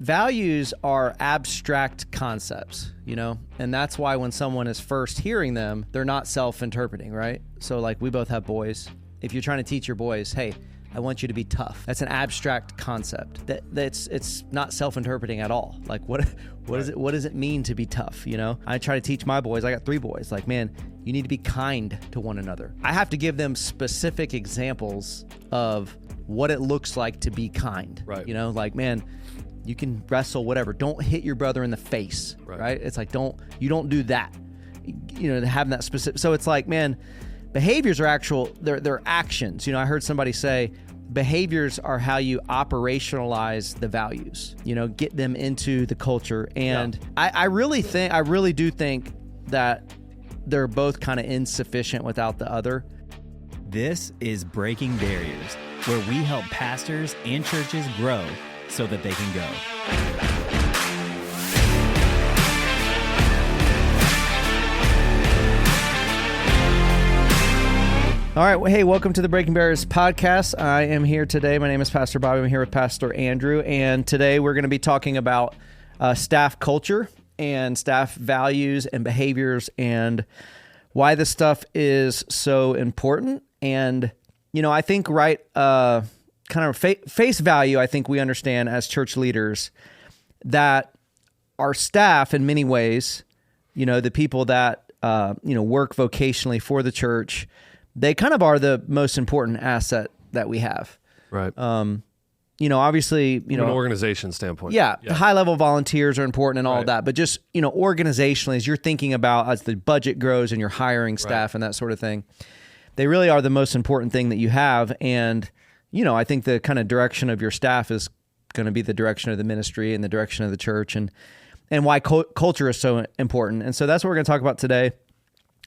values are abstract concepts, and that's why when someone is first hearing them, they're not self-interpreting, right? So like we both have boys. If you're trying to teach your boys, hey, I want you to be tough. That's an abstract concept. It's not self-interpreting at all. Like what does it mean to be tough? I try to teach my boys. I got 3 boys. Like, man, you need to be kind to one another. I have to give them specific examples of what it looks like to be kind. Right. Like, man, you can wrestle, whatever. Don't hit your brother in the face. Right? It's like you don't do that. Having that specific. So it's like, man, behaviors are they're actions. I heard somebody say behaviors are how you operationalize the values, get them into the culture. And yeah. I really do think that they're both kind of insufficient without the other. This is Breaking Barriers, where we help pastors and churches grow so that they can go. All right. Well, hey, welcome to the Breaking Barriers podcast. I am here today. My name is Pastor Bobby. I'm here with Pastor Andrew. And today we're going to be talking about staff culture and staff values and behaviors and why this stuff is so important. And, I think kind of face value, I think we understand as church leaders that our staff in many ways, the people that, work vocationally for the church, they kind of are the most important asset that we have. Right. Obviously, From an organization standpoint. Yeah. The high level volunteers are important and all of that. But just, organizationally, as you're thinking about as the budget grows and you're hiring staff and that sort of thing, they really are the most important thing that you have. And, I think the kind of direction of your staff is going to be the direction of the ministry and the direction of the church and why culture is so important. And so that's what we're going to talk about today.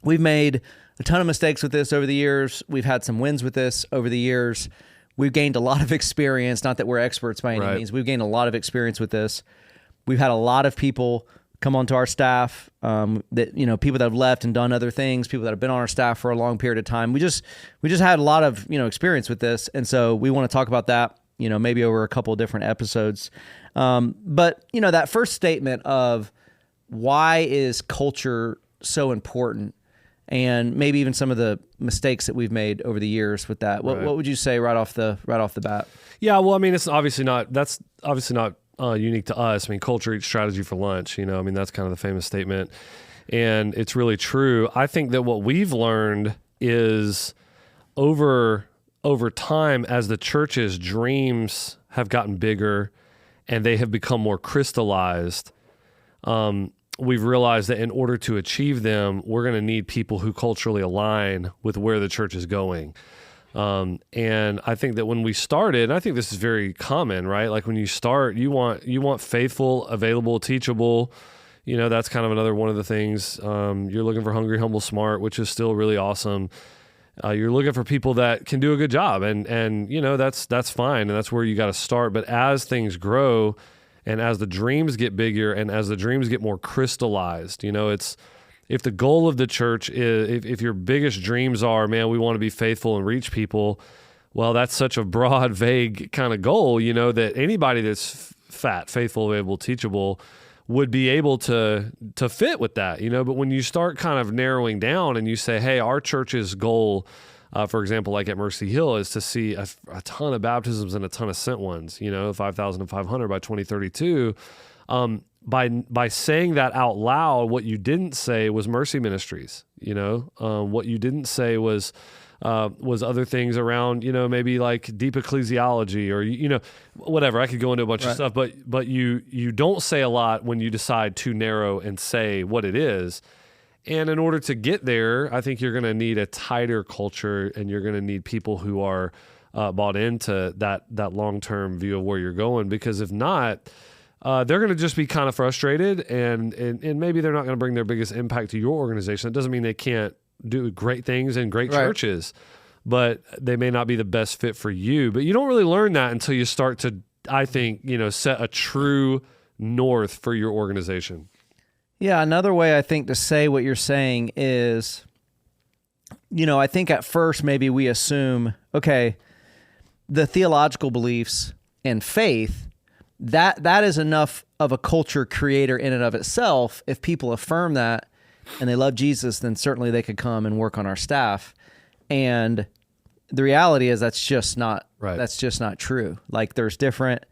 We've made a ton of mistakes with this over the years. We've had some wins with this over the years. We've gained a lot of experience, not that we're experts by any means. We've gained a lot of experience with this. We've had a lot of people come onto our staff, that people that have left and done other things, people that have been on our staff for a long period of time. We just had a lot of, experience with this. And so we want to talk about that, maybe over a couple of different episodes. But that first statement of why is culture so important, and maybe even some of the mistakes that we've made over the years with that. What would you say right off the bat? Yeah, well, I mean, that's obviously not unique to us. I mean, culture eats strategy for lunch. That's kind of the famous statement, and it's really true. I think that what we've learned is over time, as the church's dreams have gotten bigger and they have become more crystallized, we've realized that in order to achieve them, we're going to need people who culturally align with where the church is going. And I think that when we started, and I think this is very common, right? Like when you start, you want faithful, available, teachable. That's kind of another one of the things. You're looking for hungry, humble, smart, which is still really awesome. You're looking for people that can do a good job, and that's fine, and that's where you got to start. But as things grow, and as the dreams get bigger and as the dreams get more crystallized, if the goal of the church is, if your biggest dreams are, man, we want to be faithful and reach people, well, that's such a broad, vague kind of goal, that anybody that's fat, faithful, available, teachable would be able to fit with that, But when you start kind of narrowing down and you say, hey, our church's goal, for example, like at Mercy Hill, is to see a ton of baptisms and a ton of sent ones, 5,500 by 2032. By saying that out loud, what you didn't say was Mercy Ministries. What you didn't say was other things around, maybe like deep ecclesiology or whatever. I could go into a bunch of stuff, but you don't say a lot when you decide to narrow and say what it is. And in order to get there, I think you're going to need a tighter culture, and you're going to need people who are bought into that long-term view of where you're going. Because if not, they're going to just be kind of frustrated, and maybe they're not going to bring their biggest impact to your organization. That doesn't mean they can't do great things in great churches, but they may not be the best fit for you. But you don't really learn that until you start to, I think, set a true north for your organization. Yeah, another way I think to say what you're saying is, I think at first maybe we assume, okay, the theological beliefs and faith, that is enough of a culture creator in and of itself. If people affirm that and they love Jesus, then certainly they could come and work on our staff. And the reality is that's just not true. Like, there's different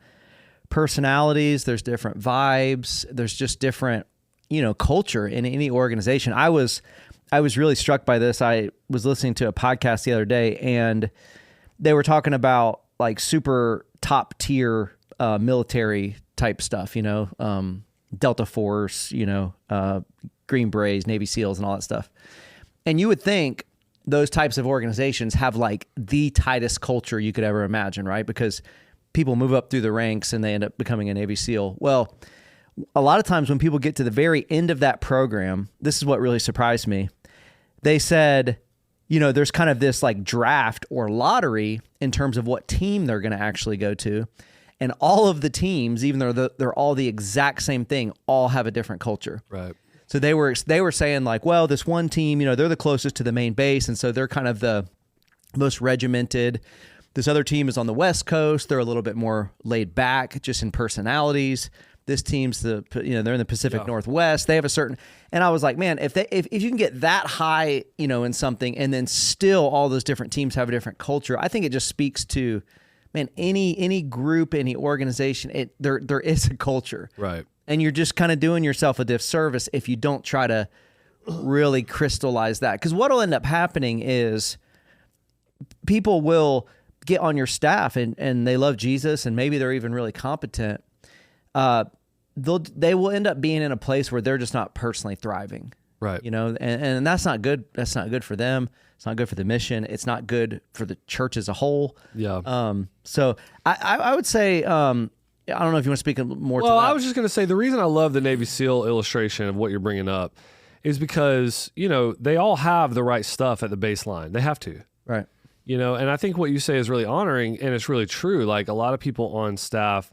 personalities, there's different vibes, there's just different, culture in any organization. I was really struck by this. I was listening to a podcast the other day, and they were talking about like super top tier military type stuff, Delta Force, Green Berets, Navy SEALs, and all that stuff. And you would think those types of organizations have like the tightest culture you could ever imagine, right? Because people move up through the ranks and they end up becoming a Navy SEAL. Well, a lot of times when people get to the very end of that program, this is what really surprised me. They said, there's kind of this like draft or lottery in terms of what team they're going to actually go to. And all of the teams, even though they're all the exact same thing, all have a different culture. Right. So they were saying like, well, this one team, they're the closest to the main base, and so they're kind of the most regimented. This other team is on the West Coast. They're a little bit more laid back, just in personalities. This team's they're in the Pacific Northwest. They have a certain, and I was like, man, if you can get that high, in something, and then still all those different teams have a different culture, I think it just speaks to, man, any group, any organization, there is a culture. Right. And you're just kind of doing yourself a disservice if you don't try to really crystallize that. Because what will end up happening is people will get on your staff and they love Jesus and maybe they're even really competent. They will end up being in a place where they're just not personally thriving. Right. And that's not good. That's not good for them. It's not good for the mission. It's not good for the church as a whole. Yeah. So I would say, I don't know if you want to speak more to that. Well, I was just going to say the reason I love the Navy SEAL illustration of what you're bringing up is because, they all have the right stuff at the baseline. They have to. Right. And I think what you say is really honoring, and it's really true. Like, a lot of people on staff,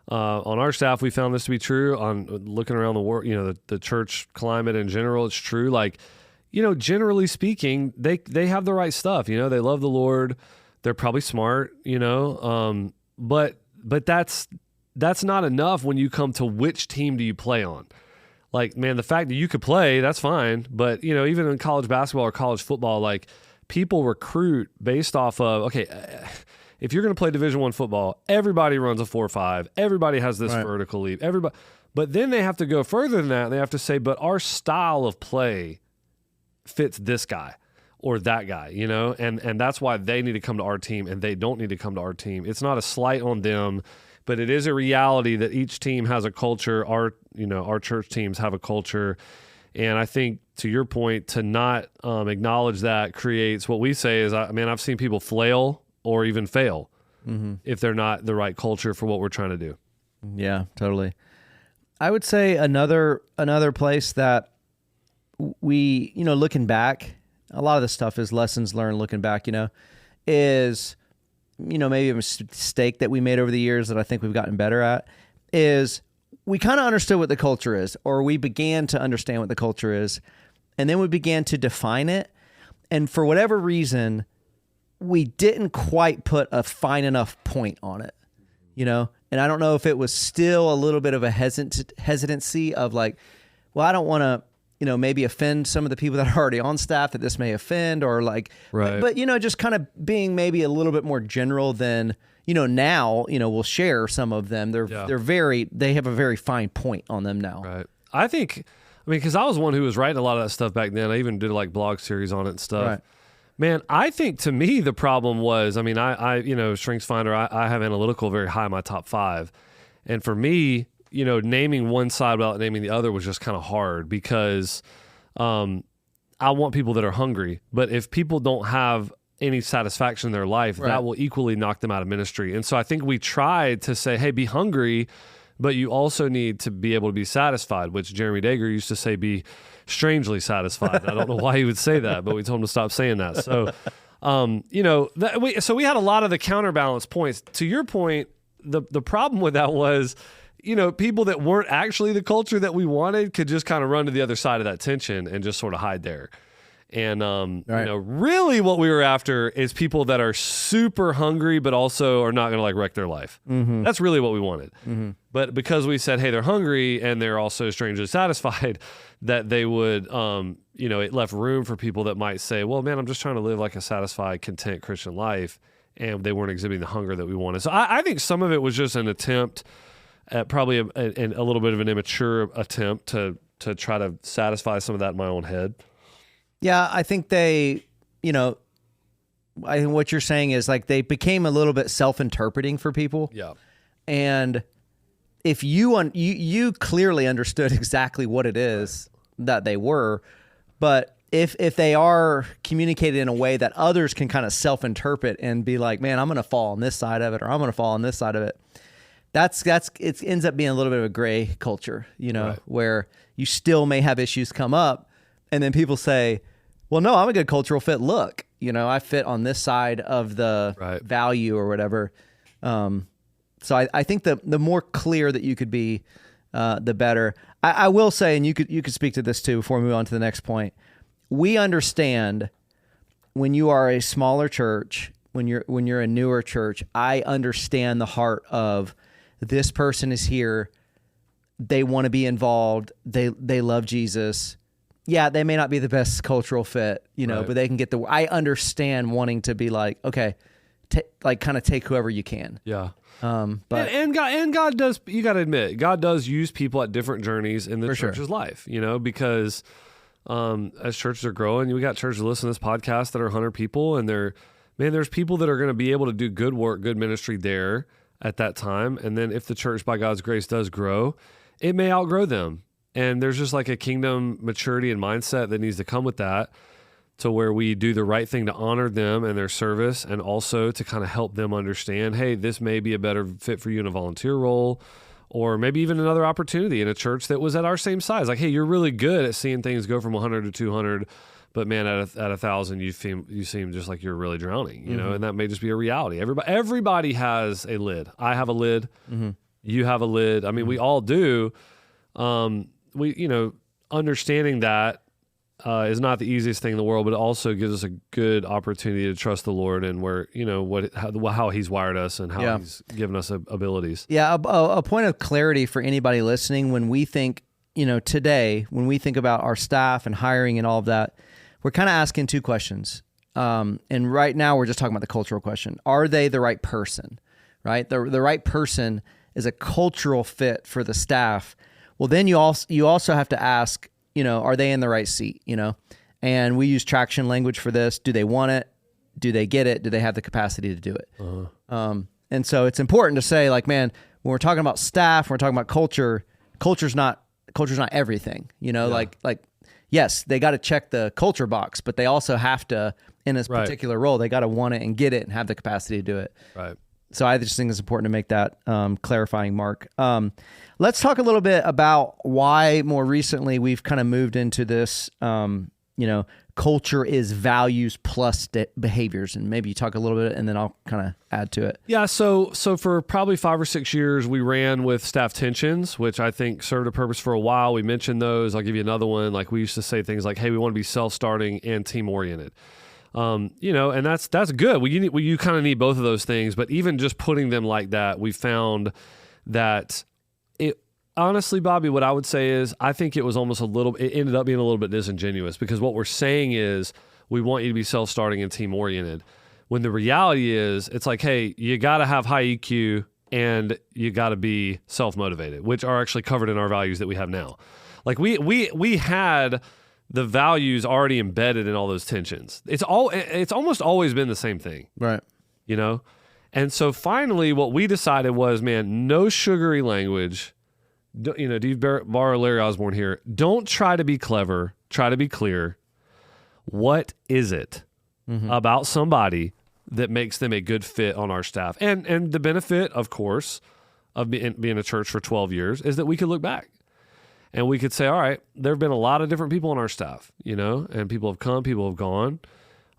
on our staff, we found this to be true. On looking around the world, the church climate in general, it's true. Like, generally speaking, they have the right stuff. They love the Lord. They're probably smart, but that's not enough when you come to which team do you play on. Like, man, the fact that you could play, that's fine. But, even in college basketball or college football, like, people recruit based off of, okay, if you're going to play Division I football, everybody runs a 4.5. Everybody has this vertical leap. Everybody, but then they have to go further than that. They have to say, but our style of play fits this guy or that guy, and that's why they need to come to our team and they don't need to come to our team. It's not a slight on them, but it is a reality that each team has a culture. Our church teams have a culture. And I think, to your point, to not acknowledge that creates what we say is, I've seen people flail or even fail if they're not the right culture for what we're trying to do. Yeah, totally. I would say another place that we, looking back, a lot of this stuff is lessons learned looking back, is, maybe a mistake that we made over the years that I think we've gotten better at is we kind of understood what the culture is, or we began to understand what the culture is, and then we began to define it. And for whatever reason, we didn't quite put a fine enough point on it, And I don't know if it was still a little bit of a hesitancy of like, well, I don't want to, maybe offend some of the people that are already on staff that this may offend, or like, right. But just kind of being maybe a little bit more general than, now, we'll share some of them. They have a very fine point on them now. Right. I think, because I was one who was writing a lot of that stuff back then. I even did like blog series on it and stuff. Right. Man, I think to me the problem was, I StrengthsFinder, I have analytical very high in my top 5. And for me, naming one side without naming the other was just kind of hard because I want people that are hungry. But if people don't have any satisfaction in their life, that will equally knock them out of ministry. And so I think we tried to say, hey, be hungry, but you also need to be able to be satisfied, which Jeremy Dager used to say, be strangely satisfied. I don't know why he would say that, but we told him to stop saying that. So, so we had a lot of the counterbalance points. To your point, the problem with that was, people that weren't actually the culture that we wanted could just kind of run to the other side of that tension and just sort of hide there. And, really what we were after is people that are super hungry, but also are not going to like wreck their life. Mm-hmm. That's really what we wanted. Mm-hmm. But because we said, hey, they're hungry and they're also strangely satisfied, that they would, it left room for people that might say, well, man, I'm just trying to live like a satisfied, content Christian life. And they weren't exhibiting the hunger that we wanted. So I think some of it was just an attempt at probably a little bit of an immature attempt to try to satisfy some of that in my own head. Yeah, I think I think what you're saying is like they became a little bit self-interpreting for people. Yeah. And if you clearly understood exactly what it is that they were, but if they are communicated in a way that others can kind of self-interpret and be like, man, I'm going to fall on this side of it, or I'm going to fall on this side of it. It ends up being a little bit of a gray culture, right. where you still may have issues come up. And then people say, well, no, I'm a good cultural fit. Look, I fit on this side of the right. value or whatever. So I think the more clear that you could be, the better. I will say, and you could speak to this too before we move on to the next point. We understand when you are a smaller church, when you're a newer church, I understand the heart of this person is here. They want to be involved. They love Jesus. Yeah, they may not be the best cultural fit, right. but they can get I understand wanting to be like, okay, kind of take whoever you can. Yeah. But and God does, you got to admit, God does use people at different journeys in the church's life, because as churches are growing, we got churches listen to this podcast that are 100 people, and there's people that are going to be able to do good work, good ministry there at that time. And then if the church by God's grace does grow, it may outgrow them. And there's just like a kingdom maturity and mindset that needs to come with that, to where we do the right thing to honor them and their service, and also to kind of help them understand, hey, this may be a better fit for you in a volunteer role, or maybe even another opportunity in a church that was at our same size. Like, hey, you're really good at seeing things go from 100 to 200, but man, at 1,000, you seem just like you're really drowning, Mm-hmm. and that may just be a reality. Everybody has a lid. I have a lid. Mm-hmm. You have a lid. I mean, we all do. Understanding that is not the easiest thing in the world, but it also gives us a good opportunity to trust the Lord and how He's wired us and how He's given us abilities. Yeah, a point of clarity for anybody listening: when we think, today, when we think about our staff and hiring and all of that, we're kind of asking two questions. And right now, we're just talking about the cultural question: are they the right person? Right, the right person is a cultural fit for the staff. Well, then you also have to ask, are they in the right seat? And we use traction language for this. Do they want it? Do they get it? Do they have the capacity to do it? Uh-huh. And so it's important to say, like, man, when we're talking about staff, when we're talking about culture's not everything. Like yes, they got to check the culture box, but they also have to, in this particular role, they got to want it and get it and have the capacity to do it. Right. So I just think it's important to make that clarifying mark. Let's talk a little bit about why more recently we've kind of moved into this, culture is values plus behaviors. And maybe you talk a little bit and then I'll kind of add to it. Yeah, so for probably 5 or 6 years, we ran with staff tensions, which I think served a purpose for a while. We mentioned those. I'll give you another one. Like, we used to say things like, hey, we want to be self-starting and team-oriented. And that's good. You kind of need both of those things, but even just putting them like that, we found that honestly, Bobby, what I would say is, I think it ended up being a little bit disingenuous, because what we're saying is we want you to be self-starting and team-oriented. When the reality is, it's like, hey, you got to have high EQ and you got to be self-motivated, which are actually covered in our values that we have now. Like, we had the values already embedded in all those tensions. It's almost always been the same thing. Right. And so finally what we decided was, man, no sugary language. Do you borrow Larry Osborne here? Don't try to be clever. Try to be clear. What is it about somebody that makes them a good fit on our staff? And the benefit, of course, of being a church for 12 years is that we could look back. And we could say, all right, there have been a lot of different people on our staff, and people have come, people have gone.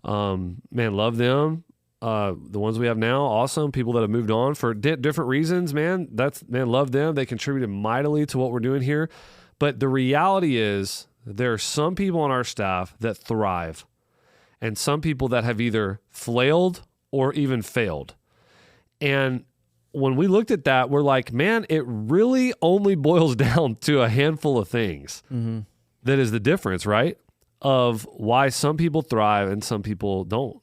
Man, love them. The ones we have now, awesome. People that have moved on for different reasons, love them. They contributed mightily to what we're doing here. But the reality is there are some people on our staff that thrive and some people that have either flailed or even failed. And when we looked at that, we're like, man, it really only boils down to a handful of things. That is the difference, right? Of why some people thrive and some people don't.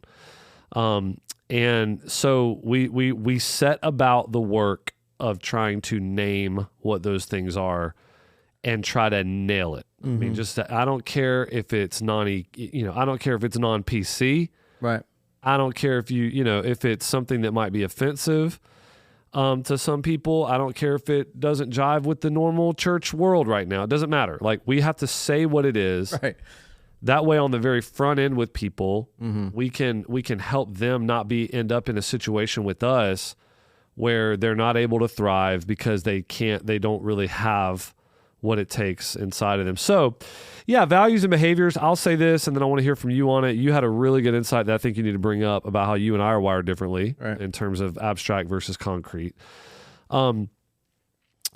And so we set about the work of trying to name what those things are and try to nail it. I mean, I don't care if it's I don't care if it's non-PC. Right. I don't care if if it's something that might be offensive to some people. I don't care if it doesn't jive with the normal church world right now. It doesn't matter. Like, we have to say what it is. Right. That way, on the very front end with people, we can help them not end up in a situation with us where they're not able to thrive because they don't really have what it takes inside of them. So, yeah, values and behaviors. I'll say this, and then I want to hear from you on it. You had a really good insight that I think you need to bring up about how you and I are wired differently in terms of abstract versus concrete. The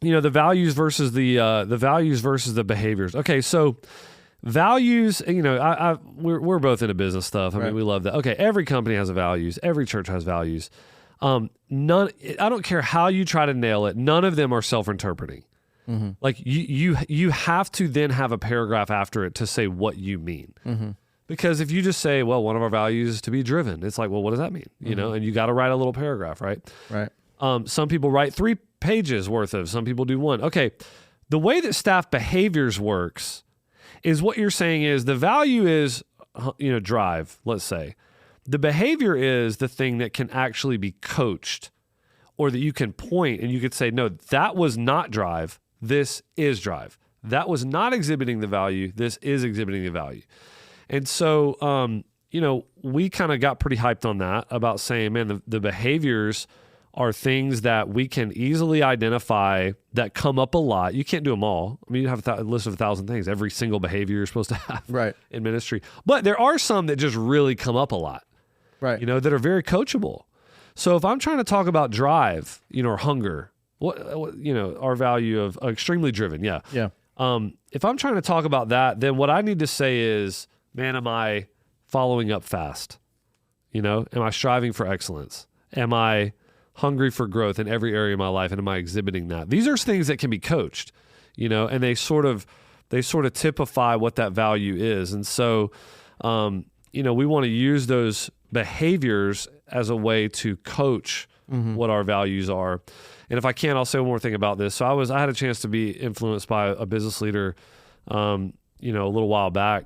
values versus the behaviors. Okay, so values. We're both into business stuff. I mean, we love that. Okay, every company has values. Every church has values. None. I don't care how you try to nail it. None of them are self-interpreting. Like you have to then have a paragraph after it to say what you mean. Because if you just say, well, one of our values is to be driven, it's like, well, what does that mean? You know, and you got to write a little paragraph, right? Right. Some people write 3 pages worth of, some people do 1. Okay. The way that staff behaviors works is what you're saying is the value is, drive, let's say. The behavior is the thing that can actually be coached, or that you can point and you could say, no, that was not drive. This is drive. That was not exhibiting the value. This is exhibiting the value. And so, we kind of got pretty hyped on that about saying, man, the behaviors are things that we can easily identify that come up a lot. You can't do them all. I mean, you have a list of 1,000 things, every single behavior you're supposed to have in ministry. But there are some that just really come up a lot, right? That are very coachable. So if I'm trying to talk about drive, or hunger, what our value of extremely driven, yeah. If I'm trying to talk about that, then what I need to say is, man, am I following up fast? Am I striving for excellence? Am I hungry for growth in every area of my life, and am I exhibiting that? These are things that can be coached, and they sort of typify what that value is. And so, we want to use those behaviors as a way to coach what our values are. And if I can, I'll say one more thing about this. So I had a chance to be influenced by a business leader, a little while back.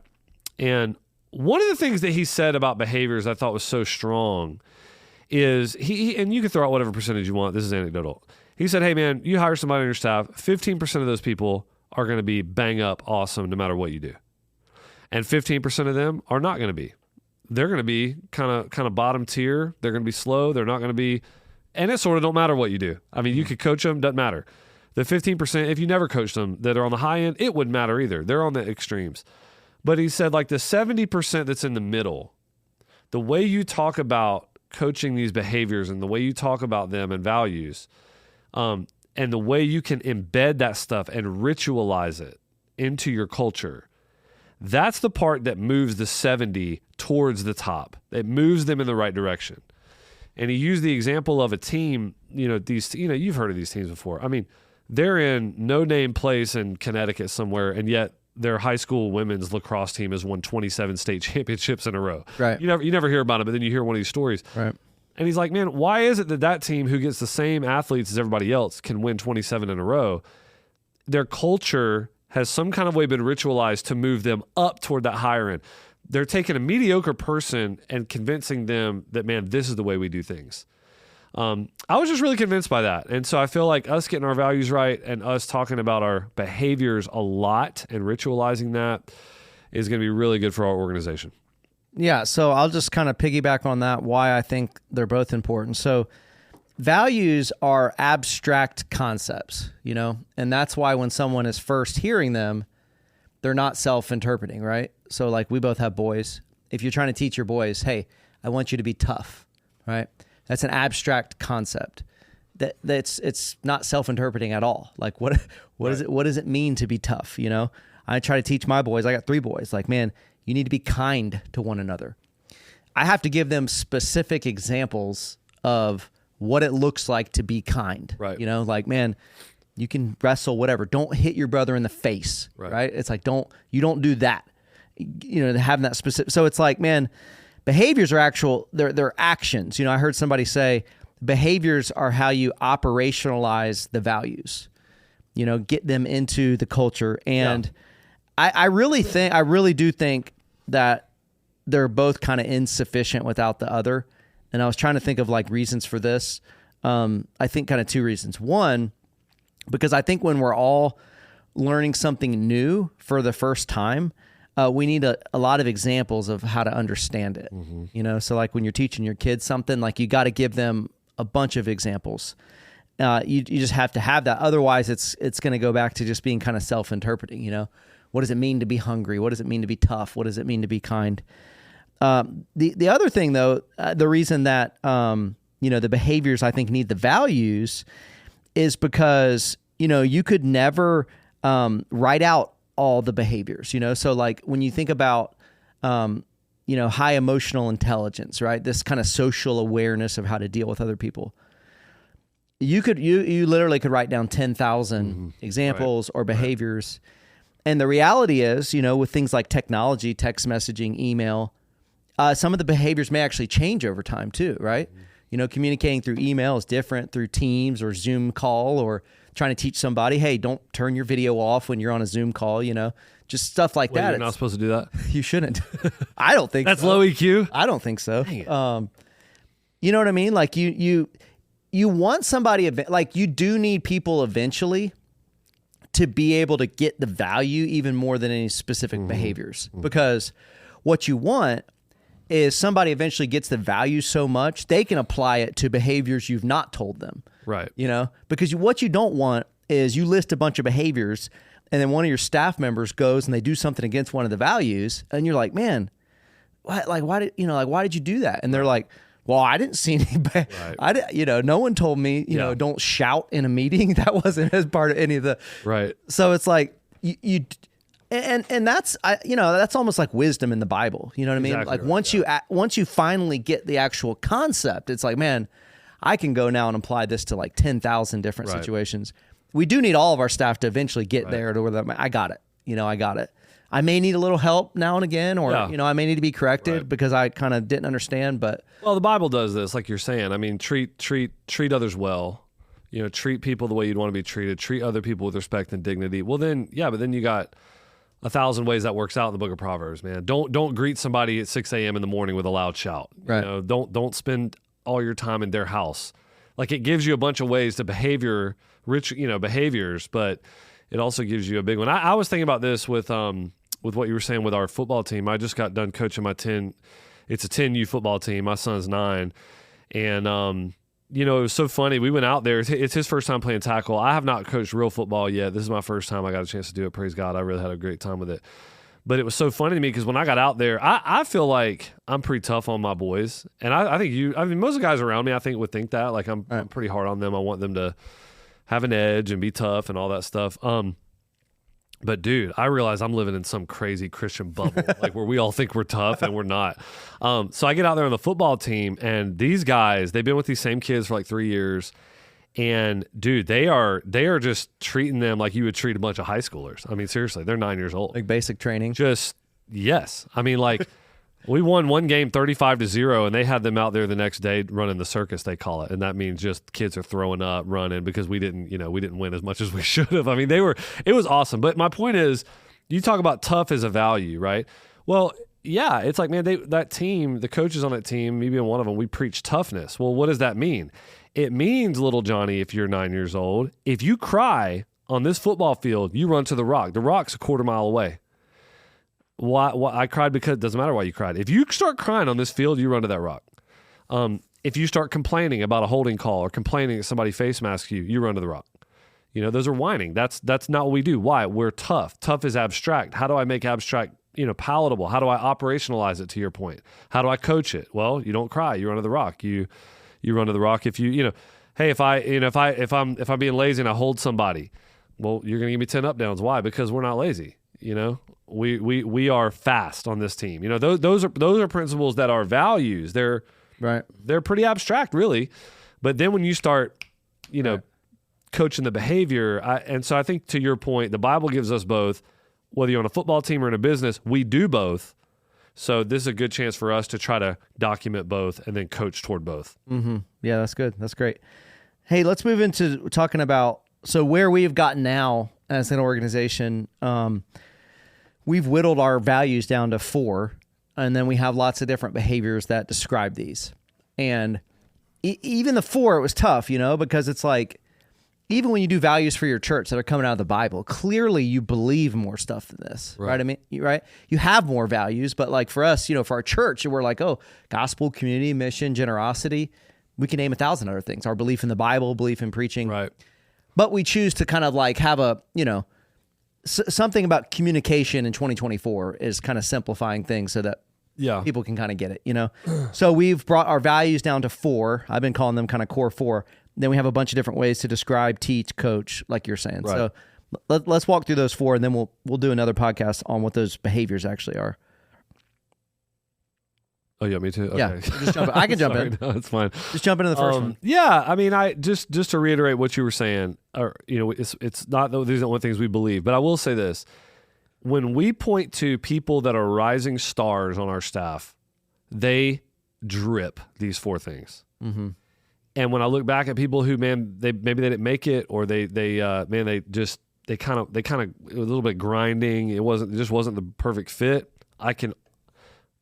And one of the things that he said about behaviors I thought was so strong is and you can throw out whatever percentage you want. This is anecdotal. He said, hey man, you hire somebody on your staff, 15% of those people are going to be bang up awesome no matter what you do. And 15% of them are not going to be. They're going to be kind of bottom tier. They're going to be slow. They're not going to be, and it sort of don't matter what you do. I mean, you could coach them, doesn't matter. The 15%, if you never coach them, that are on the high end, it wouldn't matter either. They're on the extremes. But he said, like the 70% that's in the middle, the way you talk about coaching these behaviors and the way you talk about them and values, and the way you can embed that stuff and ritualize it into your culture, that's the part that moves the 70 towards the top. It moves them in the right direction. And he used the example of a team, you've heard of these teams before. I mean, they're in no-name place in Connecticut somewhere, and yet their high school women's lacrosse team has won 27 state championships in a row. Right. You never hear about it, but then you hear one of these stories. Right. And he's like, man, why is it that team who gets the same athletes as everybody else can win 27 in a row? Their culture has some kind of way been ritualized to move them up toward that higher end. They're taking a mediocre person and convincing them that, man, this is the way we do things. I was just really convinced by that. And so I feel like us getting our values right and us talking about our behaviors a lot and ritualizing that is going to be really good for our organization. Yeah, so I'll just kind of piggyback on that, why I think they're both important. So values are abstract concepts, and that's why when someone is first hearing them, they're not self-interpreting, right? So like we both have boys. If you're trying to teach your boys, hey, I want you to be tough, right? That's an abstract concept. It's not self-interpreting at all. Like what does it mean to be tough? I try to teach my boys. I got 3 boys. Like, man, you need to be kind to one another. I have to give them specific examples of what it looks like to be kind. Right. You know, like, man, you can wrestle, whatever. Don't hit your brother in the face. Right. It's like, you don't do that. You know, having that specific. So it's like, man, behaviors are they're actions. You know, I heard somebody say behaviors are how you operationalize the values, you know, get them into the culture. And I really do think that they're both kind of insufficient without the other. And I was trying to think of like reasons for this. I think kind of 2 reasons. One, because I think when we're all learning something new for the first time, we need a lot of examples of how to understand it. Mm-hmm. You know, so like when you're teaching your kids something, like you got to give them a bunch of examples. You just have to have that. Otherwise, it's going to go back to just being kind of self-interpreting. You know, what does it mean to be hungry? What does it mean to be tough? What does it mean to be kind? The other thing, though, the reason that you know, the behaviors I think need the values is because, you know, you could never write out all the behaviors, you know? So like when you think about, you know, high emotional intelligence, right? This kind of social awareness of how to deal with other people. You literally could write down 10,000 examples or behaviors. And the reality is, you know, with things like technology, text messaging, email, some of the behaviors may actually change over time too, right? You know, communicating through email is different through Teams or Zoom call, or trying to teach somebody, hey, don't turn your video off when you're on a Zoom call, you know, just stuff like that. You're not supposed to do that? You shouldn't. I don't think That's so. low EQ? I don't think so. You know what I mean? Like you want somebody, like you do need people eventually to be able to get the value even more than any specific behaviors. Because what you want is somebody eventually gets the value so much they can apply it to behaviors you've not told them. Right. You know, because what you don't want is you list a bunch of behaviors and then one of your staff members goes and they do something against one of the values and you're like, man, why did you do that? And they're like, well, I didn't see any, no one told me, you know, don't shout in a meeting. That wasn't as part of any of the, right. So it's like and that's, that's almost like wisdom in the Bible. You know what I mean? Exactly like once you finally get the actual concept, it's like, man, I can go now and apply this to like 10,000 different situations. We do need all of our staff to eventually get there to where I got it. I got it. I may need a little help now and again, or, I may need to be corrected because I kind of didn't understand, but. Well, the Bible does this, like you're saying. I mean, treat others well, you know, treat people the way you'd want to be treated, treat other people with respect and dignity. Well, then, but then you got 1,000 ways that works out in the book of Proverbs, man. Don't greet somebody at 6 a.m. in the morning with a loud shout. Right. You know, don't spend all your time in their house. Like, it gives you a bunch of ways to behaviors, but it also gives you a big one. I was thinking about this with what you were saying with our football team. I just got done coaching it's a 10U football team. My son's 9. And, it was so funny. We went out there. It's his first time playing tackle. I have not coached real football yet. This is my first time I got a chance to do it. Praise God. I really had a great time with it. But it was so funny to me because when I got out there, I feel like I'm pretty tough on my boys. And I think most of the guys around me, I think, would think that. Like, I'm pretty hard on them. I want them to have an edge and be tough and all that stuff. But dude, I realize I'm living in some crazy Christian bubble, like where we all think we're tough and we're not. So I get out there on the football team, and these guys, they've been with these same kids for like 3 years. And dude, they are just treating them like you would treat a bunch of high schoolers. I mean, seriously, they're 9 years old. Like basic training. Yes. I mean, like we won one game 35-0, and they had them out there the next day running the circus, they call it. And that means just kids are throwing up, running because we didn't win as much as we should have. I mean, it was awesome. But my point is, you talk about tough as a value, right? Well, yeah, it's like, man, that team, the coaches on that team, me being one of them, we preach toughness. Well, what does that mean? It means, little Johnny, if you're 9 years old, if you cry on this football field, you run to the rock. The rock's a quarter mile away. Why I cried because it doesn't matter why you cried. If you start crying on this field, you run to that rock. If you start complaining about a holding call or complaining that somebody face masks you, you run to the rock. Those are whining. That's not what we do. Why? We're tough. Tough is abstract. How do I make abstract, palatable? How do I operationalize it, to your point? How do I coach it? Well, you don't cry. You run to the rock. You run to the rock if hey, if I'm being lazy and I hold somebody, well, you're going to give me 10 up downs. Why? Because we're not lazy. You know, we are fast on this team. You know, those are principles that are values. They're pretty abstract, really. But then when you start, you know, coaching the behavior, and so I think to your point, the Bible gives us both. Whether you're on a football team or in a business, we do both. So this is a good chance for us to try to document both and then coach toward both. Mm-hmm. Yeah, that's good. That's great. Hey, let's move into talking about where we've gotten now as an organization. We've whittled our values down to 4, and then we have lots of different behaviors that describe these. And even the 4, it was tough, you know, because it's like, even when you do values for your church that are coming out of the Bible, clearly you believe more stuff than this, right? I mean, right? You have more values, but like for us, you know, for our church, we're like, oh, gospel, community, mission, generosity. We can name 1,000 other things. Our belief in the Bible, belief in preaching. Right. But we choose to kind of like have a, you know, something about communication in 2024 is kind of simplifying things so that people can kind of get it, you know? So we've brought our values down to 4. I've been calling them kind of core 4. Then we have a bunch of different ways to describe, teach, coach, like you're saying. Right. So let's walk through those 4, and then we'll do another podcast on what those behaviors actually are. Oh, yeah, me too? Okay. Yeah, just jump in. I can jump in. No, it's fine. Just jump into the first one. Yeah, I mean, I just to reiterate what you were saying, or you know, it's not these aren't things we believe, but I will say this: when we point to people that are rising stars on our staff, they drip these 4 things. Mm-hmm. And when I look back at people who, man, maybe they didn't make it, or they kind of it was a little bit grinding. It just wasn't the perfect fit. I can.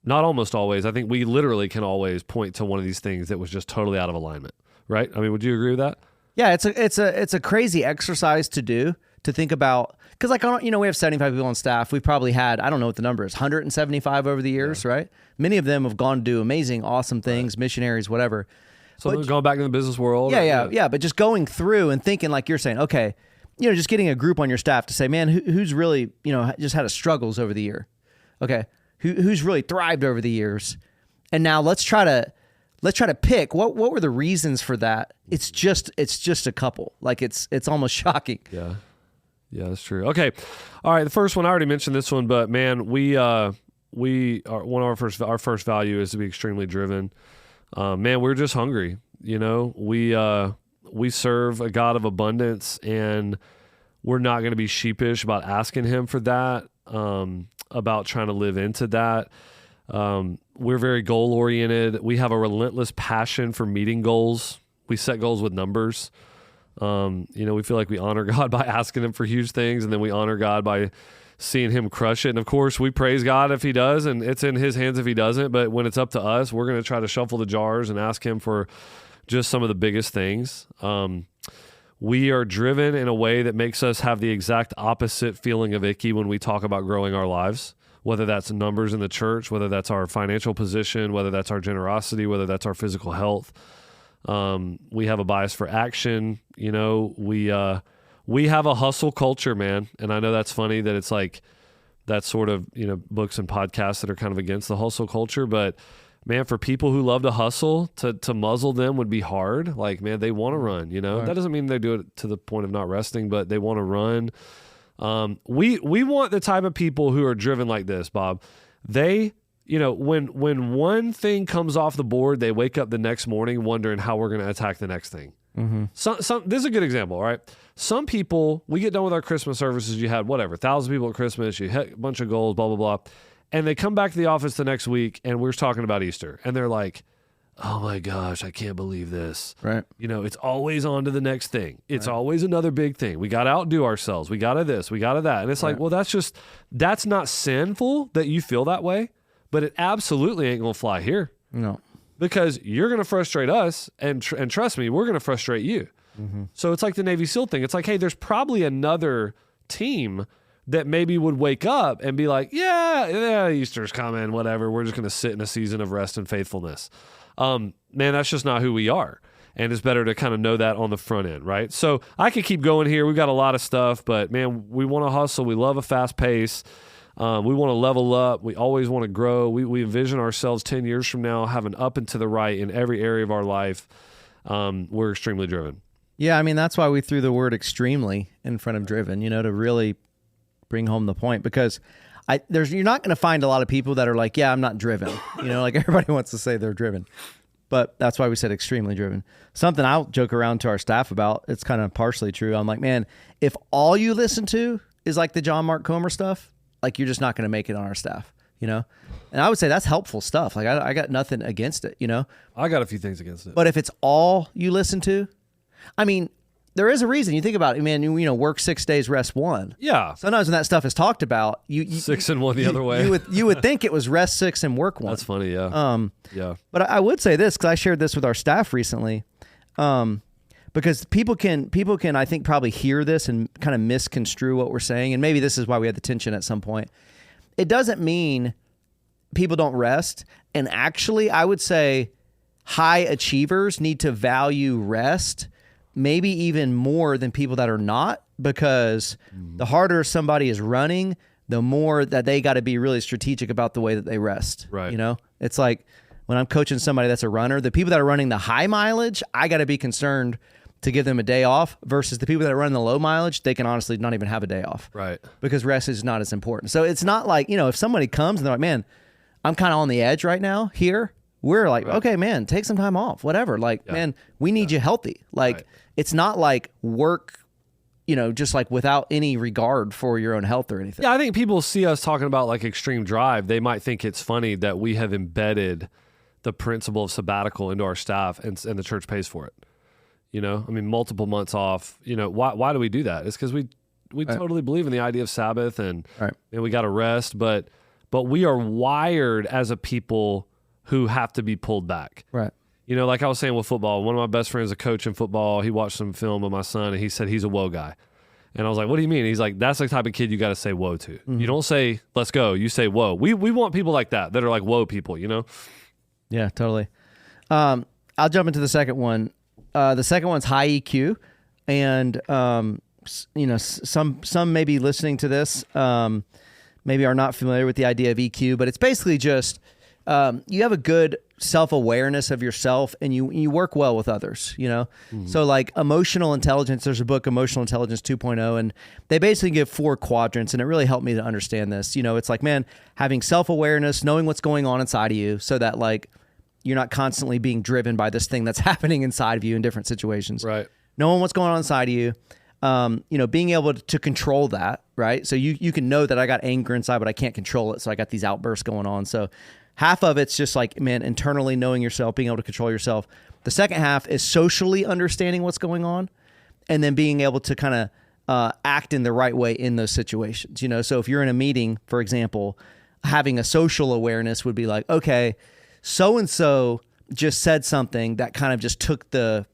Not almost always. I think we literally can always point to one of these things that was just totally out of alignment, right? I mean, would you agree with that? Yeah, it's a crazy exercise to do, to think about, because like, you know, we have 75 people on staff. We've probably had, I don't know what the number is, 175 over the years, right? Many of them have gone to do amazing, awesome things, missionaries, whatever. So going back to the business world. Yeah. But just going through and thinking, like you're saying, okay, you know, just getting a group on your staff to say, man, who's really, you know, just had a struggles over the year. Okay. Who's really thrived over the years, and now let's try to pick what were the reasons for that. It's just a couple. Like it's almost shocking. Yeah, that's true. Okay, all right. The first one I already mentioned this one, but man, we are one of our first value is to be extremely driven. Man, we're just hungry. You know, we serve a God of abundance, and we're not going to be sheepish about asking Him for that. About trying to live into that. We're very goal-oriented. We have a relentless passion for meeting goals. We set goals with numbers. You know, we feel like we honor God by asking Him for huge things, and then we honor God by seeing Him crush it. And of course, we praise God if He does, and it's in His hands if He doesn't. But when it's up to us, we're going to try to shuffle the jars and ask Him for just some of the biggest things. We are driven in a way that makes us have the exact opposite feeling of icky when we talk about growing our lives, whether that's numbers in the church, whether that's our financial position, whether that's our generosity, whether that's our physical health. We have a bias for action. You know, we have a hustle culture, man. And I know that's funny that it's like that sort of, you know, books and podcasts that are kind of against the hustle culture, but man, for people who love to hustle, to muzzle them would be hard. Like, man, they want to run, you know? Right. That doesn't mean they do it to the point of not resting, but they want to run. We want the type of people who are driven like this, Bob. They, you know, when one thing comes off the board, they wake up the next morning wondering how we're going to attack the next thing. Mm-hmm. This is a good example, all right? Some people, we get done with our Christmas services, you had 1,000 people at Christmas, you hit a bunch of goals, blah, blah, blah. And they come back to the office the next week, and we're talking about Easter. And they're like, oh, my gosh, I can't believe this. Right. You know, it's always on to the next thing. It's always another big thing. We got to outdo ourselves. We got to this. We got to that. And it's like, well, that's not sinful that you feel that way, but it absolutely ain't going to fly here. No. Because you're going to frustrate us, and trust me, we're going to frustrate you. Mm-hmm. So it's like the Navy SEAL thing. It's like, hey, there's probably another team that maybe would wake up and be like, yeah, Easter's coming, whatever. We're just going to sit in a season of rest and faithfulness. Man, that's just not who we are. And it's better to kind of know that on the front end, right? So I could keep going here. We've got a lot of stuff, but man, we want to hustle. We love a fast pace. We want to level up. We always want to grow. We envision ourselves 10 years from now having up and to the right in every area of our life. We're extremely driven. Yeah, I mean, that's why we threw the word extremely in front of driven, you know, to really bring home the point, because you're not going to find a lot of people that are like, yeah, I'm not driven. Like everybody wants to say they're driven, but that's why we said extremely driven. Something I'll joke around to our staff about, it's kind of partially true. I'm like, man, if all you listen to is like the John Mark Comer stuff, like you're just not going to make it on our staff, And I would say that's helpful stuff. Like I got nothing against it, I got a few things against it. But if it's all you listen to, I mean, there is a reason. You think about it, man. Work 6 days, rest 1. Yeah. Sometimes when that stuff is talked about, you 6 and 1 the other way. You would think it was rest 6 and work 1. That's funny, yeah. Yeah. But I would say this, because I shared this with our staff recently, because people can I think probably hear this and kind of misconstrue what we're saying, and maybe this is why we had the tension at some point. It doesn't mean people don't rest, and actually, I would say high achievers need to value rest maybe even more than people that are not, because the harder somebody is running, the more that they got to be really strategic about the way that they rest. Right. It's like when I'm coaching somebody that's a runner, the people that are running the high mileage, I got to be concerned to give them a day off, versus the people that are running the low mileage, they can honestly not even have a day off. Right. Because rest is not as important. So it's not like, if somebody comes and they're like, man, I'm kind of on the edge right now here. We're like, okay, man, take some time off, whatever. Like, man, we need you healthy. Like, it's not like work, just like without any regard for your own health or anything. Yeah, I think people see us talking about like extreme drive. They might think it's funny that we have embedded the principle of sabbatical into our staff, and the church pays for it. Multiple months off. Why do we do that? It's because we totally believe in the idea of Sabbath and we got to rest, but we are wired as a people who have to be pulled back. Right. Like I was saying with football, one of my best friends is a coach in football. He watched some film of my son, and he said he's a whoa guy. And I was like, what do you mean? He's like, that's the type of kid you got to say whoa to. Mm-hmm. You don't say, let's go. You say whoa. We want people like that are like whoa people, Yeah, totally. I'll jump into the second one. The second one's high EQ. And, some maybe listening to this maybe are not familiar with the idea of EQ, but it's basically just you have a good self-awareness of yourself, and you work well with others, Mm-hmm. So like emotional intelligence, there's a book, Emotional Intelligence 2.0, and they basically give 4 quadrants, and it really helped me to understand this. It's like, man, having self-awareness, knowing what's going on inside of you, so that like you're not constantly being driven by this thing that's happening inside of you in different situations. Right. Knowing what's going on inside of you, being able to control that, right? So you can know that I got anger inside, but I can't control it, so I got these outbursts going on. So half of it's just like, man, internally knowing yourself, being able to control yourself. The second half is socially understanding what's going on, and then being able to kind of act in the right way in those situations. So if you're in a meeting, for example, having a social awareness would be like, okay, so-and-so just said something that kind of just took the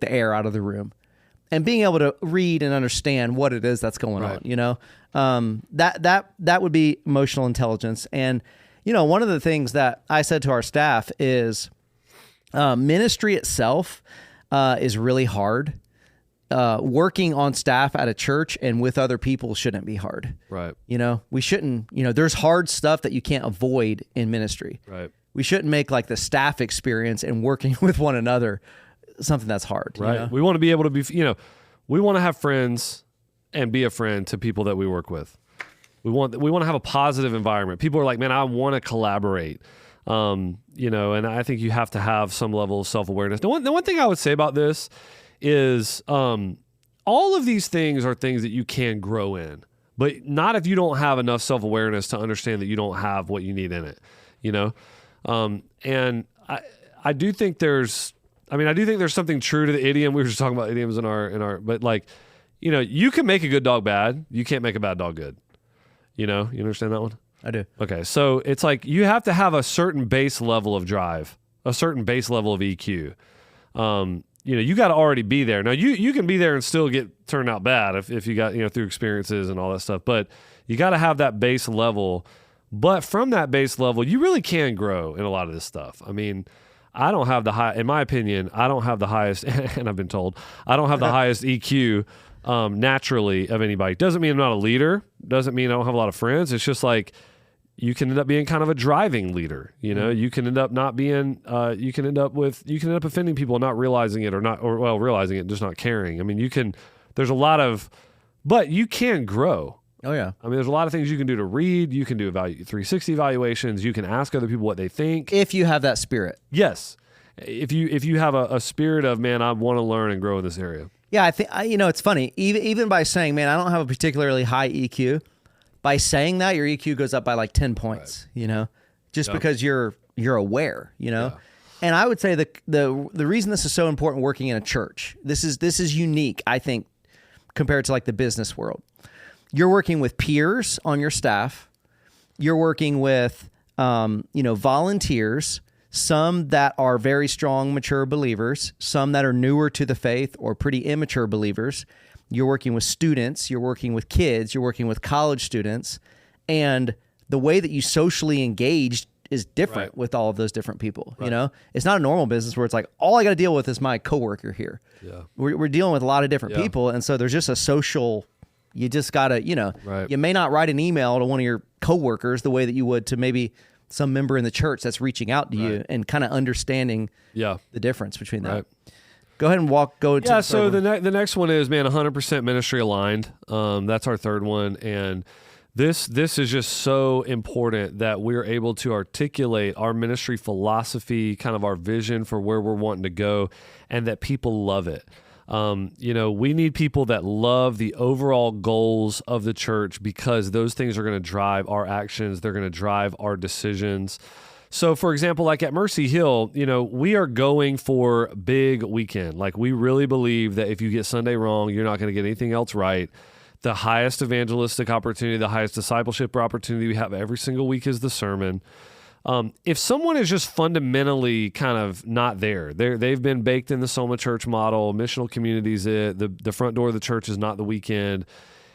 air out of the room, and being able to read and understand what it is that's going on, that would be emotional intelligence. And, one of the things that I said to our staff is ministry itself is really hard. Working on staff at a church and with other people shouldn't be hard. Right. We shouldn't, there's hard stuff that you can't avoid in ministry. Right. We shouldn't make like the staff experience and working with one another something that's hard. Right. We want to be able to be, we want to have friends and be a friend to people that we work with. We want to have a positive environment. People are like, man, I want to collaborate. And I think you have to have some level of self-awareness. The one thing I would say about this is all of these things are things that you can grow in, but not if you don't have enough self-awareness to understand that you don't have what you need in it, and I do think there's something true to the idiom. We were just talking about idioms but like, you can make a good dog bad. You can't make a bad dog good. You understand that one? I do. Okay. So it's like, you have to have a certain base level of drive, a certain base level of EQ. You got to already be there. Now you can be there and still get turned out bad if you got, through experiences and all that stuff, but you got to have that base level. But from that base level, you really can grow in a lot of this stuff. I mean, in my opinion, I don't have the highest, and I've been told, I don't have the highest EQ naturally of anybody. Doesn't mean I'm not a leader. Doesn't mean I don't have a lot of friends. It's just like, you can end up being kind of a driving leader. You can end up not being, you can end up offending people and not realizing it, realizing it, just not caring. I mean, there's a lot of, but you can grow. Oh, yeah. I mean, there's a lot of things you can do to read. You can do 360 evaluations. You can ask other people what they think. If you have that spirit. Yes. If you have a spirit of, man, I want to learn and grow in this area. Yeah, I think, it's funny. Even by saying, man, I don't have a particularly high EQ, by saying that, your EQ goes up by like 10 points, just because you're aware, Yeah. And I would say the reason this is so important working in a church, this is unique, I think, compared to like the business world. You're working with peers on your staff. You're working with, volunteers, some that are very strong, mature believers, some that are newer to the faith or pretty immature believers. You're working with students. You're working with kids. You're working with college students. And the way that you socially engage is different with all of those different people. Right. It's not a normal business where it's like, all I got to deal with is my coworker here. Yeah. We're dealing with a lot of different people. And so there's just a social, you just got to, you may not write an email to one of your coworkers the way that you would to maybe some member in the church that's reaching out to you and kind of understanding the difference between that. Right. Go ahead and go to the so the next one is, man, 100% ministry aligned. That's our third one. And this is just so important that we're able to articulate our ministry philosophy, kind of our vision for where we're wanting to go, and that people love it. We need people that love the overall goals of the church, because those things are going to drive our actions. They're going to drive our decisions. So, for example, like at Mercy Hill, we are going for big weekend. Like, we really believe that if you get Sunday wrong, you're not going to get anything else right. The highest evangelistic opportunity, the highest discipleship opportunity we have every single week is the sermon. If someone is just fundamentally kind of not there, they've been baked in the Soma Church model, missional communities, the front door of the church is not the weekend.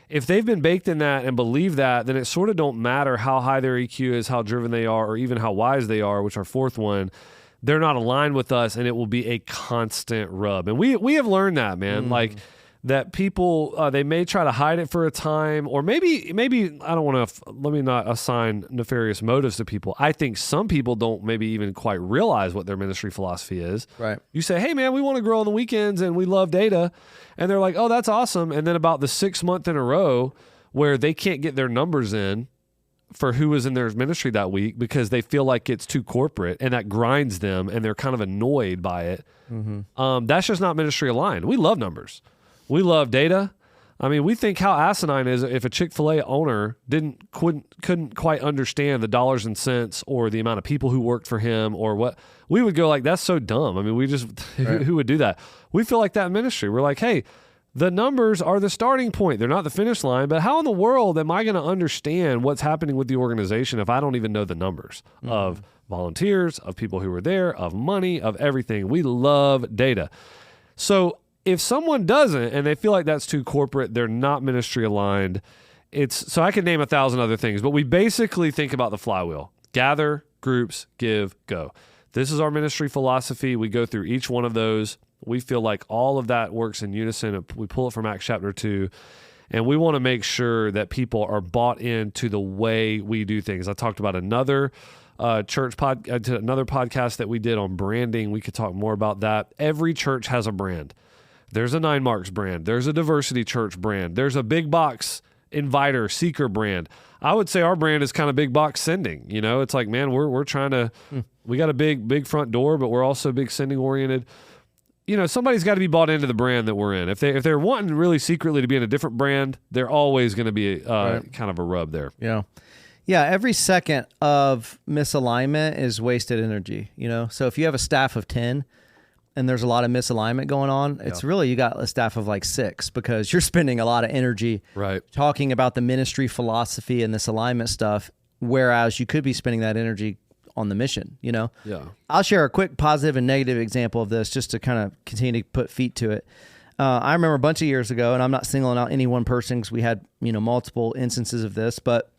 If they've been baked in that and believe that, then it sort of don't matter how high their EQ is, how driven they are, or even how wise they are, which our fourth one. They're not aligned with us, and it will be a constant rub. And we have learned that, man. Like, that people, they may try to hide it for a time, or maybe I don't want to, let me not assign nefarious motives to people. I think some people don't maybe even quite realize what their ministry philosophy is. Right. You say, hey man, we want to grow on the weekends and we love data. And they're like, oh, that's awesome. And then about the 6th month in a row where they can't get their numbers in for who was in their ministry that week because they feel like it's too corporate, and that grinds them and they're kind of annoyed by it. That's just not ministry aligned. We love numbers. We love data. I mean, we think how asinine is it if a Chick-fil-A owner couldn't quite understand the dollars and cents or the amount of people who worked for him or what. We would go like, that's so dumb. I mean, we just, who would do that? We feel like that in ministry. We're like, hey, the numbers are the starting point. They're not the finish line, but how in the world am I going to understand what's happening with the organization if I don't even know the numbers of volunteers, of people who were there, of money, of everything? We love data. So if someone doesn't and they feel like that's too corporate, they're not ministry aligned. So I can name 1,000 other things, but we basically think about the flywheel. Gather, groups, give, go. This is our ministry philosophy. We go through each one of those. We feel like all of that works in unison. We pull it from Acts chapter 2, and we want to make sure that people are bought into the way we do things. I talked about another another podcast that we did on branding. We could talk more about that. Every church has a brand. There's a 9 Marks brand. There's a Diversity Church brand. There's a big box inviter seeker brand. I would say our brand is kind of big box sending. It's like, man, we're trying to, we got a big front door, but we're also big sending oriented. Somebody's got to be bought into the brand that we're in. If they're wanting really secretly to be in a different brand, they're always going to be kind of a rub there. Yeah. Yeah. Every second of misalignment is wasted energy, So if you have a staff of 10, and there's a lot of misalignment going on, it's really, you got a staff of like 6 because you're spending a lot of energy talking about the ministry philosophy and this alignment stuff, whereas you could be spending that energy on the mission, Yeah. I'll share a quick positive and negative example of this just to kind of continue to put feet to it. I remember a bunch of years ago, and I'm not singling out any one person because we had, multiple instances of this, but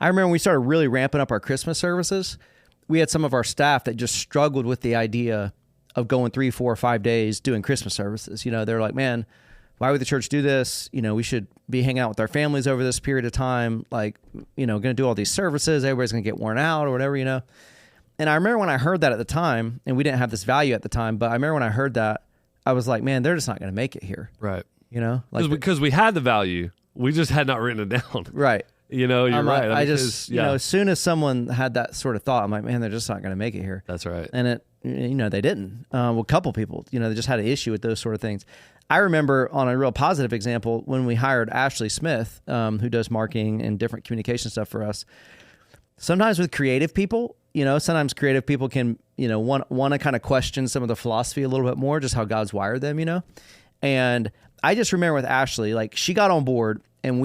I remember when we started really ramping up our Christmas services, we had some of our staff that just struggled with the idea of going 3, 4, 5 days doing Christmas services. They're like, man, why would the church do this? We should be hanging out with our families over this period of time. Like, going to do all these services. Everybody's going to get worn out or whatever, And I remember when I heard that at the time, and we didn't have this value at the time, but I remember when I heard that, I was like, man, they're just not going to make it here. Right. Like because we had the value. We just had not written it down. Right. You're right. I just, as soon as someone had that sort of thought, I'm like, man, they're just not going to make it here. That's right. And they didn't. Well, a couple people, they just had an issue with those sort of things. I remember on a real positive example when we hired Ashley Smith, who does marketing and different communication stuff for us. Sometimes with creative people, sometimes creative people can, want to kind of question some of the philosophy a little bit more, just how God's wired them, And I just remember with Ashley, like she got on board and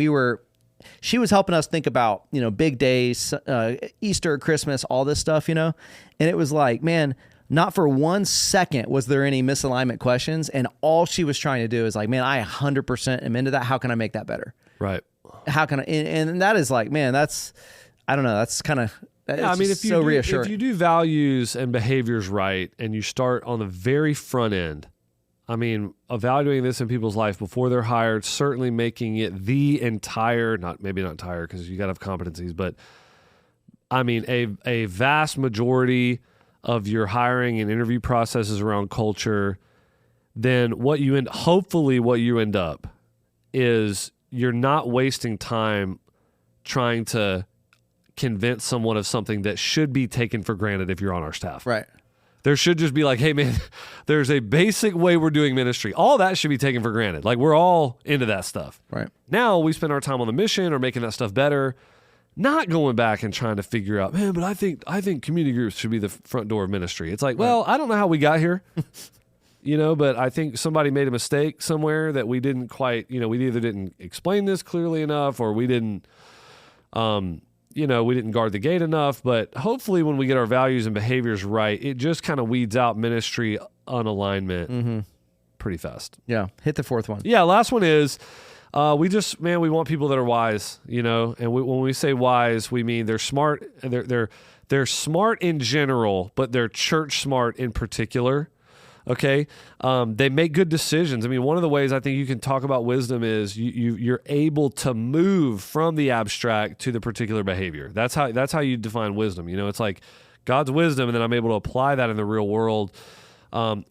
she was helping us think about, big days, Easter, Christmas, all this stuff, and it was like, man, not for 1 second was there any misalignment questions. And all she was trying to do is like, man, I 100% am into that. How can I make that better? Right. How can I, and that is like, man, I don't know. That's kind of, if you do values and behaviors right, and you start on the very front end, evaluating this in people's life before they're hired, certainly making it the entire, maybe not entire because you got to have competencies, but a vast majority of your hiring and interview processes around culture, then what you end up is you're not wasting time trying to convince someone of something that should be taken for granted if you're on our staff. Right. There should just be like, hey man, there's a basic way we're doing ministry. All that should be taken for granted. Like we're all into that stuff. Right. Now we spend our time on the mission or making that stuff better, not going back and trying to figure out, man, but I think community groups should be the front door of ministry. It's like, well, I don't know how we got here, but I think somebody made a mistake somewhere that we didn't quite, we either didn't explain this clearly enough or we didn't, we didn't guard the gate enough, but hopefully when we get our values and behaviors right, it just kind of weeds out ministry unalignment pretty fast. Yeah. Hit the fourth one. Yeah. Last one is, we want people that are wise, and when we say wise, we mean they're smart. They're smart in general, but they're church smart in particular. Okay. They make good decisions. One of the ways I think you can talk about wisdom is you're able to move from the abstract to the particular behavior. That's how you define wisdom. It's like God's wisdom, and then I'm able to apply that in the real world.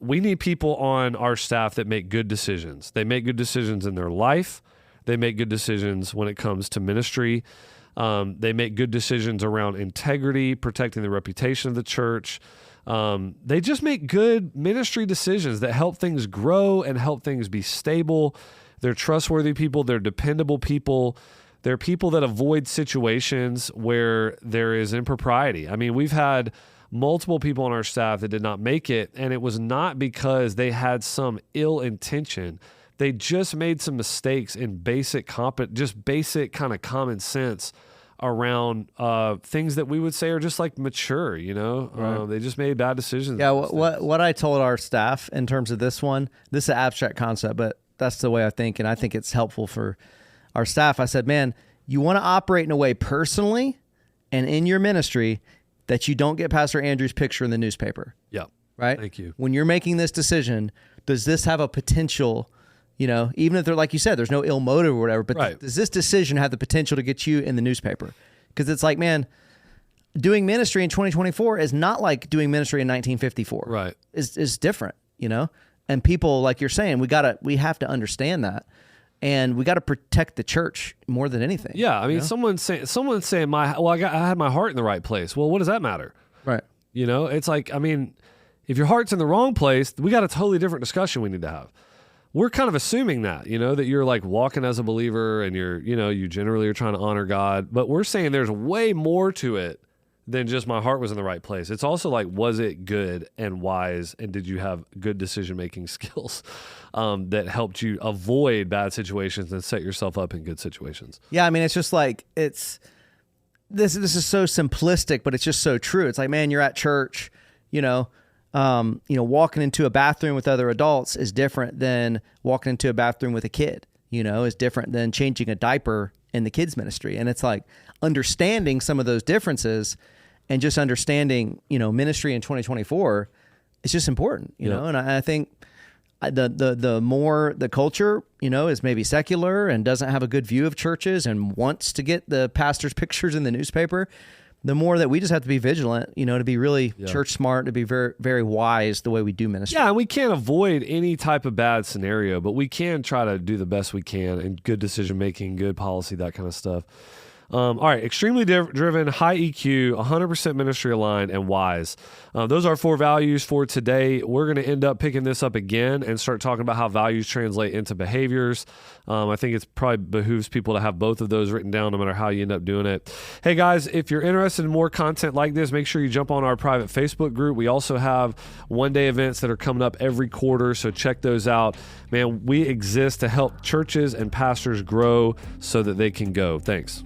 We need people on our staff that make good decisions. They make good decisions in their life. They make good decisions when it comes to ministry. They make good decisions around integrity, protecting the reputation of the church. They just make good ministry decisions that help things grow and help things be stable. They're trustworthy people. They're dependable people. They're people that avoid situations where there is impropriety. We've had multiple people on our staff that did not make it, and it was not because they had some ill intention. They just made some mistakes in basic kind of common sense around things that we would say are just like mature, Right. They just made bad decisions. Yeah, what I told our staff in terms of this is an abstract concept, but that's the way I think, and I think it's helpful for our staff. I said, man, you want to operate in a way personally and in your ministry that you don't get Pastor Andrew's picture in the newspaper. Yeah. Right? Thank you. When you're making this decision, does this have a potential, even if they're, like you said, there's no ill motive or whatever, but right. Does this decision have the potential to get you in the newspaper? Because it's like, man, doing ministry in 2024 is not like doing ministry in 1954. Right. It's different, And people, like you're saying, we have to understand that. And we got to protect the church more than anything. Yeah, someone's saying I had my heart in the right place. Well, what does that matter? Right. It's like, if your heart's in the wrong place, we got a totally different discussion we need to have. We're kind of assuming that you're like walking as a believer and you generally are trying to honor God, but we're saying there's way more to it than just my heart was in the right place. It's also like, was it good and wise, and did you have good decision-making skills that helped you avoid bad situations and set yourself up in good situations? Yeah, it's just like, this is so simplistic, but it's just so true. It's like, man, you're at church, walking into a bathroom with other adults is different than walking into a bathroom with a kid, is different than changing a diaper in the kids ministry. And it's like understanding some of those differences and just understanding, ministry in 2024 is just important, know, and I think the more the culture, is maybe secular and doesn't have a good view of churches and wants to get the pastor's pictures in the newspaper, the more that we just have to be vigilant, to be really church smart, to be very, very wise the way we do ministry. Yeah, and we can't avoid any type of bad scenario, but we can try to do the best we can and good decision making, good policy, that kind of stuff. All right, extremely driven, high EQ, 100% ministry aligned, and wise. Those are 4 values for today. We're going to end up picking this up again and start talking about how values translate into behaviors. I think it's probably behooves people to have both of those written down no matter how you end up doing it. Hey guys, if you're interested in more content like this, make sure you jump on our private Facebook group. We also have one-day events that are coming up every quarter, so check those out. Man, we exist to help churches and pastors grow so that they can go. Thanks.